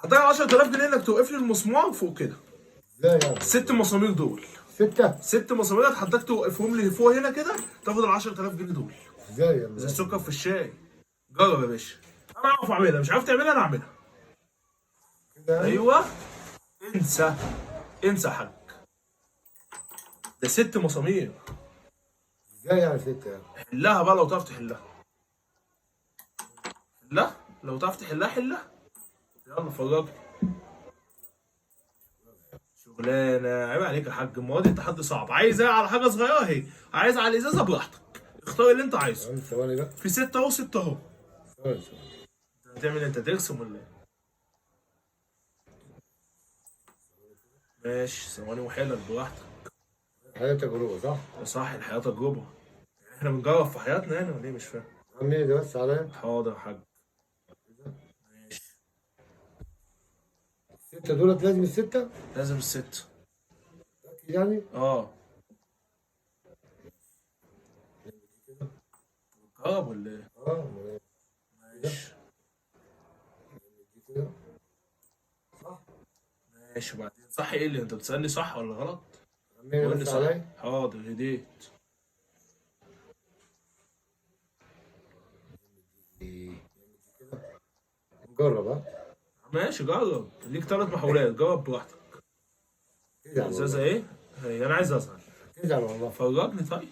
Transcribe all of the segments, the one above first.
هحتاج 10000 جنيه انك توقف لي المسمار فوق كده. ازاي يعني؟ ست مسامير دول. 6؟ 6 مسامير هتحتاج توقفهم لي فوق هنا كده، تاخد ال 10000 جنيه دول. ازاي يا زي ابني؟ السكر في الشاي. جرب يا باشا. انا اعرف اعملها، مش عارف تعملها انا اعملها. كده يعني؟ ايوه. انسى. انسى يا حاج. ده 6 مسامير. ازاي يعني 6 يعني؟ حلها بقى لو تعرف تحلها. حلها لو تعرف تحلها حلها. يلا فرجني. شغلانه عيب عليك يا حاج، المواد التحدي صعب. عايز ايه على حاجه صغيره اهي، عايز على الازازه براحتك. اختار اللي انت عايزه. ثواني بقى. في 6 اهو، 6 اهو. ثواني. هتعمل إيه؟ انت ترسم ولا ايه؟ ماشي ثواني وحلك براحتك. حياة تجربة صح؟ صح، الحياه تجربه. احنا بنجرب في حياتنا هنا ولا ايه؟ مش فاهم. عم ايه ده بس عليا؟ حاضر يا حاج. ماشي. 6 دولت لازم ال6؟ لازم ال6. يعني؟ اه. جرب ولا ايه؟ اه أمال إيه؟ ماشي. دي كده صح؟ ماشي وبعدين صح ايه اللي انت بتسألني صح ولا غلط؟ عم ايه ده قول لي بس صح. عليا؟ حاضر هديت. دي كده نجرب ها؟ ماشي جرب، ليك 3 محاولات، جرب براحتك. تزعل ازازة والله. ايه؟ هي انا عايز ازعل. تزعل والله. فرجني طيب.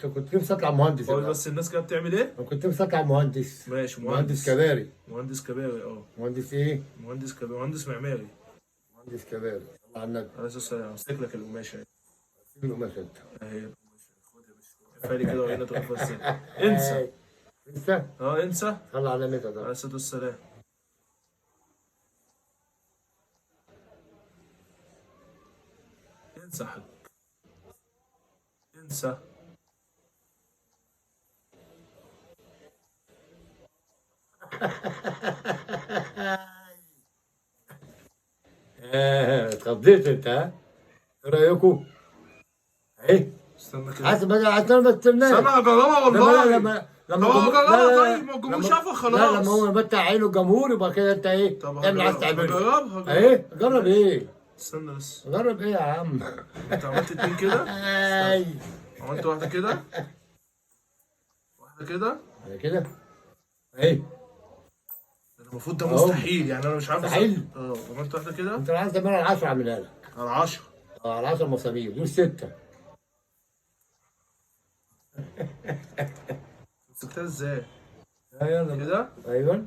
كنت نفسي اطلع مهندس يا قول جدع. بس الناس كده بتعمل ايه؟ انا كنت نفسي اطلع مهندس. ماشي مهندس مهندس. كباري. مهندس كباري اه. مهندس ايه؟ مهندس كباري، مهندس معماري. مهندس كباري. صلى على النبي. على اساس امسك لك القماشة اهي. سيب القماش انت. اهي القماشة، خد يا باشا. اقفها لي كده وهنا تقفها ازاي؟ انسى. انسى. اه انسى. صلى على النبي على ده. الصلاة والسلام. انسى يا حاج. انسى. اتخضيت انت ها؟ ايه رايكم؟ اهي. استنى كده. حاسب بقى عشان ما تستناش. استنى هجربها والله. لما طب الجمهور هجربها طيب، ما الجمهور شافها لا لما خلاص. هو يفتح عينه الجمهور يبقى كده انت ايه؟ طب تعمل عايز هجربها تعمله. هجربها. اهي جرب ايه؟ استنى بس. جرب ايه يا عم؟ انت عملت 2 كده. اي. استنى. عملت واحدة كده. واحدة كده. انا كده. اهي. ده المفروض ده اهو. مستحيل يعني، انا مش عارف مستحيل؟ اه عملت واحدة كده. انت لو عايز تعملها على 10 اعملها لك. على 10. اه على 10 مسامير دول 6. مسكتها ازاي؟ يلا كده. ايوه.